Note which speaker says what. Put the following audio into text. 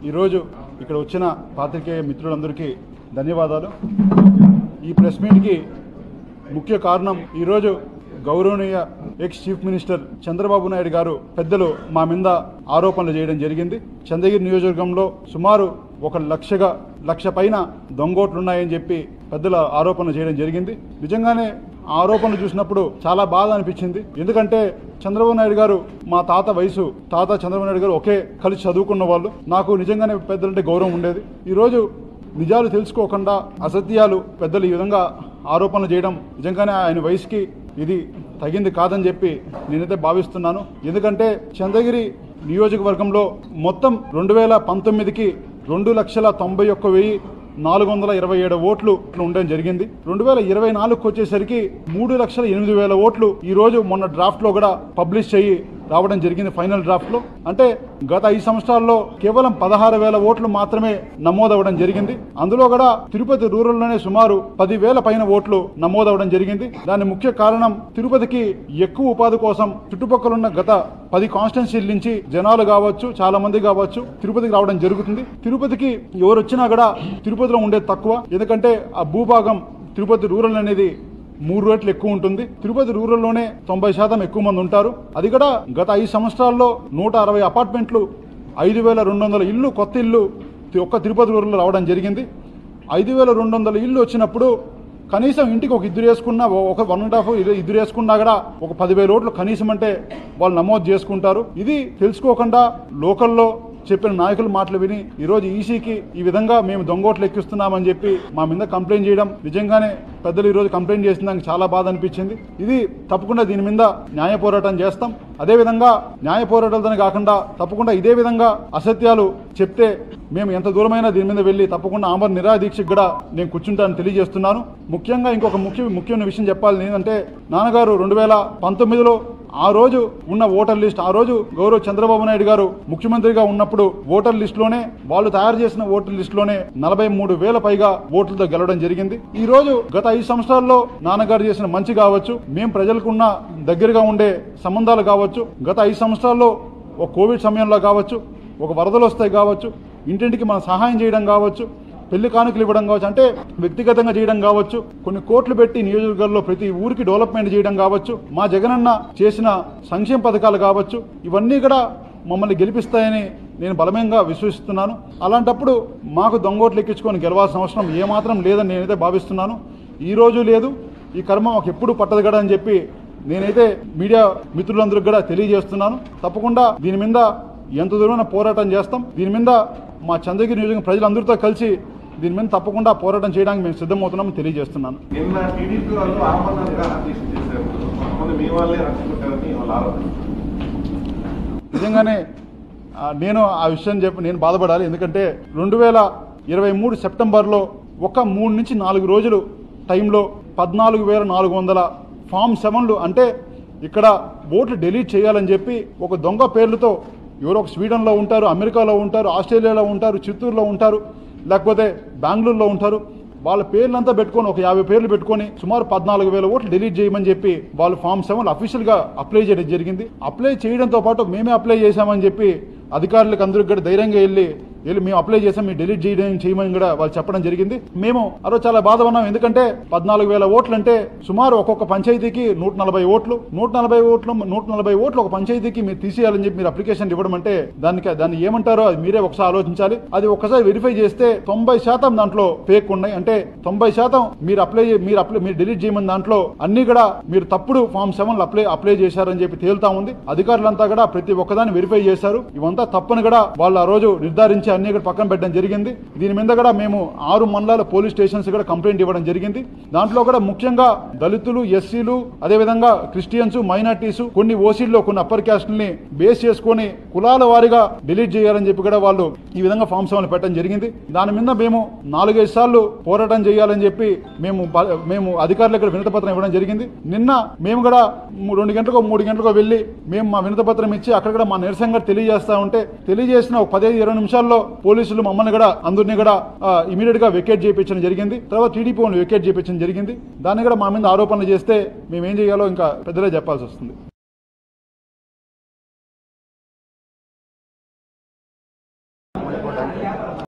Speaker 1: ఈరోజు ఇక్కడ వచ్చిన పాత్రికేయ మిత్రులందరికీ ధన్యవాదాలు. ఈ ప్రెస్ మీట్కి ముఖ్య కారణం ఈరోజు గౌరవనీయ ex chief minister Chandrababu Naidu గారు పెద్దలు మా మీద ఆరోపణలు చేయడం జరిగింది. చంద్రగిరి నియోజకవర్గంలో సుమారు 1,00,000 పైన దొంగోట్లున్నాయని చెప్పి పెద్దల ఆరోపణలు చేయడం జరిగింది. నిజంగానే ఆరోపణలు చూసినప్పుడు చాలా బాధ అనిపించింది. ఎందుకంటే చంద్రబాబు నాయుడు గారు మా తాత వయసు, చంద్రబాబు నాయుడు గారు ఒకే కలిసి చదువుకున్న వాళ్ళు. నాకు నిజంగానే పెద్దలంటే గౌరవం ఉండేది. ఈరోజు నిజాలు తెలుసుకోకుండా అసత్యాలు పెద్దలు ఈ విధంగా ఆరోపణలు చేయడం నిజంగానే ఆయన వయసుకి ఇది తగింది కాదని చెప్పి నేనైతే భావిస్తున్నాను. ఎందుకంటే చంద్రగిరి నియోజకవర్గంలో మొత్తం 2019కి 2,91,427 ఓట్లు ఉండడం జరిగింది. 2024కి వచ్చేసరికి 3,08,000 ఓట్లు ఈ రోజు మొన్న డ్రాఫ్ట్ లో కూడా పబ్లిష్ చేయి రావడం జరిగింది. ఫైనల్ డ్రాఫ్ట్ లో అంటే గత 5 సంవత్సరాల్లో కేవలం 16,000 ఓట్లు మాత్రమే నమోదవడం జరిగింది. అందులో కూడా తిరుపతి రూరల్ లోనే సుమారు 10,000 పైన ఓట్లు నమోదవడం జరిగింది. దాని ముఖ్య కారణం తిరుపతికి ఎక్కువ ఉపాధి కోసం చుట్టుపక్కల ఉన్న గత 10 కాన్స్టిట్యున్సీల నుంచి జనాలు కావచ్చు, చాలా మంది కావచ్చు తిరుపతికి రావడం జరుగుతుంది. తిరుపతికి ఎవరు వచ్చినా కూడా తిరుపతిలో ఉండేది తక్కువ. ఎందుకంటే ఆ భూభాగం తిరుపతి రూరల్ అనేది 3 రెట్లు ఎక్కువ ఉంటుంది. తిరుపతి రూరల్లోనే 90% ఎక్కువ మంది ఉంటారు. అది కూడా గత 5 సంవత్సరాల్లో 160 అపార్ట్మెంట్లు, 5,200 ఇల్లు, కొత్త ఇల్లు ఒక్క తిరుపతి రూరల్లో రావడం జరిగింది. 5,200 ఇల్లు వచ్చినప్పుడు కనీసం ఇంటికి ఒక ఇద్దరు వేసుకున్నా, ఒక 1.5 ఇద్దరు వేసుకున్నా కూడా ఒక 10,000 ఓట్లు కనీసం అంటే వాళ్ళు నమోదు చేసుకుంటారు. ఇది తెలుసుకోకుండా లోకల్లో చెప్పిన నాయకుల మాటలు విని ఈరోజు ఈసీకి ఈ విధంగా మేము దొంగోట్లు ఎక్కిస్తున్నామని చెప్పి మా మీద కంప్లైంట్ చేయడం నిజంగానే పెద్దలు ఈరోజు కంప్లైంట్ చేసిన దానికి చాలా బాధ అనిపించింది. ఇది తప్పకుండా దీని మీద న్యాయ పోరాటం చేస్తాం. అదేవిధంగా న్యాయ పోరాటాలతోనే కాకుండా తప్పకుండా ఇదే విధంగా అసత్యాలు చెప్తే మేము ఎంత దూరమైనా దీని మీద వెళ్ళి తప్పకుండా ఆమరణ నిరాదీక్షకు కూడా నేను కూర్చుంటానని తెలియజేస్తున్నాను. ముఖ్యంగా ఇంకొక ముఖ్యమైన విషయం చెప్పాలి ఏంటంటే నాన్నగారు 2019లో ఆ రోజు ఉన్న ఓటర్ లిస్ట్, ఆ రోజు గౌరవ చంద్రబాబు నాయుడు గారు ముఖ్యమంత్రిగా ఉన్నప్పుడు ఓటర్ లిస్ట్ లోనే వాళ్ళు తయారు చేసిన ఓటర్ లిస్ట్ లోనే 43,000 పైగా ఓట్లతో గెలవడం జరిగింది. ఈ రోజు గత 5 సంవత్సరాల్లో నాన్నగారు చేసిన మంచి కావచ్చు, మేము ప్రజలకున్న దగ్గరగా ఉండే సంబంధాలు కావచ్చు, గత 5 సంవత్సరాల్లో ఒక కోవిడ్ సమయంలో కావచ్చు, ఒక వరదలు వస్తాయి కావచ్చు, ఇంటింటికి మనం సహాయం చేయడం కావచ్చు, పెళ్లి కానుకలు ఇవ్వడం కావచ్చు, అంటే వ్యక్తిగతంగా చేయడం కావచ్చు, కొన్ని కోట్లు పెట్టి నియోజకవర్గాల్లో ప్రతి ఊరికి డెవలప్మెంట్ చేయడం కావచ్చు, మా జగనన్న చేసిన సంక్షేమ పథకాలు కావచ్చు, ఇవన్నీ కూడా మమ్మల్ని గెలిపిస్తాయని నేను బలమంగా విశ్వసిస్తున్నాను. అలాంటప్పుడు మాకు దొంగోట్లు ఎక్కించుకొని గెలవాల్సిన అవసరం ఏమాత్రం లేదని నేనైతే భావిస్తున్నాను. ఈ రోజు లేదు, ఈ కర్మ మాకు ఎప్పుడు పట్టదు కదా అని చెప్పి నేనైతే మీడియా మిత్రులందరికీ కూడా తెలియజేస్తున్నాను. తప్పకుండా దీని మీద ఎంత దూరమైన పోరాటం చేస్తాం. దీని మీద మా చంద్రగిరి నియోజకవర్గం ప్రజలందరితో కలిసి దీని మీద తప్పకుండా పోరాటం చేయడానికి మేము సిద్ధమవుతున్నామని తెలియజేస్తున్నాను. నిజంగానే నేను ఆ విషయం నేను బాధపడాలి. ఎందుకంటే 2023 సెప్టెంబర్లో ఒక 3 నుంచి 4 రోజులు టైంలో 14,400 ఫామ్ 7లు అంటే ఇక్కడ ఓట్లు డిలీట్ చేయాలని చెప్పి ఒక దొంగ పేర్లతో ఎవరో ఒక స్వీడన్లో ఉంటారు, అమెరికాలో ఉంటారు, ఆస్ట్రేలియాలో ఉంటారు, చిత్తూరులో ఉంటారు, లేకపోతే బెంగళూరులో ఉంటారు, వాళ్ళ పేర్లంతా పెట్టుకొని ఒక 50 పేర్లు పెట్టుకొని సుమారు 14,000 ఓట్లు డిలీట్ చేయమని చెప్పి వాళ్ళు ఫామ్ 7 అఫీషియల్గా అప్లై చేయడం జరిగింది. అప్లై చేయడంతో పాటు మేమే అప్లై చేశామని చెప్పి అధికారులకు అందరికీ కూడా ధైర్యంగా వెళ్ళి మేము అప్లై చేసాం, మీరు డిలీట్ చేయమని కూడా వాళ్ళు చెప్పడం జరిగింది. మేము ఆ రోజు చాలా బాధ ఉన్నాం. ఎందుకంటే 14,000 ఓట్లు అంటే సుమారు ఒక్కొక్క పంచాయతీకి 140 ఓట్లు, 140 ఓట్లు ఒక పంచాయతీకి మీరు తీసేయాలని చెప్పి మీరు అప్లికేషన్ ఇవ్వడం అంటే దాన్ని ఏమంటారో అది మీరే ఒకసారి ఆలోచించాలి. అది ఒకసారి వెరిఫై చేస్తే 90% దాంట్లో ఫేక్ ఉన్నాయి. అంటే 90% మీరు డిలీట్ చేయమని దాంట్లో అన్ని కూడా మీరు తప్పుడు ఫామ్ 7 అప్లై చేశారని చెప్పి తేలుతా ఉంది. అధికారులంతా కూడా ప్రతి ఒక్కదాన్ని వెరిఫై చేశారు. ఇవంతా తప్పని కూడా వాళ్ళు ఆ రోజు నిర్ధారించి అన్ని కూడా పక్కన పెట్టడం జరిగింది. దీని మీద కూడా మేము 6 మండలాల పోలీస్ స్టేషన్స్ కూడా కంప్లైంట్ ఇవ్వడం జరిగింది. దాంట్లో కూడా ముఖ్యంగా దళితులు, ఎస్సీలు, అదేవిధంగా క్రిస్టియన్స్, మైనార్టీస్, కొన్ని ఓసీల్లో కొన్ని అప్పర్ క్యాస్ట్ని బేస్ చేసుకొని కులాల వారీగా డిలీట్ చేయాలని చెప్పి కూడా వాళ్ళు ఈ విధంగా ఫామ్ 7 పెట్టడం జరిగింది. దాని మీద మేము 4-5 సార్లు పోరాటం చేయాలని చెప్పి మేము అధికారులకు వినతి పత్రం ఇవ్వడం జరిగింది. నిన్న మేము కూడా 2 గంటలకో 3 గంటలకో వెళ్ళి మేము మా వినతి పత్రం ఇచ్చి అక్కడ కూడా మా నిరసనగా తెలియజేస్తా ఉంటే తెలియజేసిన ఒక 15-20 నిమిషాల్లో పోలీసులు మమ్మల్ని కూడా అందరినీ కూడా ఇమీడియట్ గా వెకేట్ చేయించడం జరిగింది. తర్వాత టీడీపీ వాళ్ళు వెకేట్ చేయించడం జరిగింది. దాన్ని కూడా మా మీద ఆరోపణలు చేస్తే మేమేం చేయాలో ఇంకా పెద్దలే చెప్పాల్సి వస్తుంది.
Speaker 2: Thank you.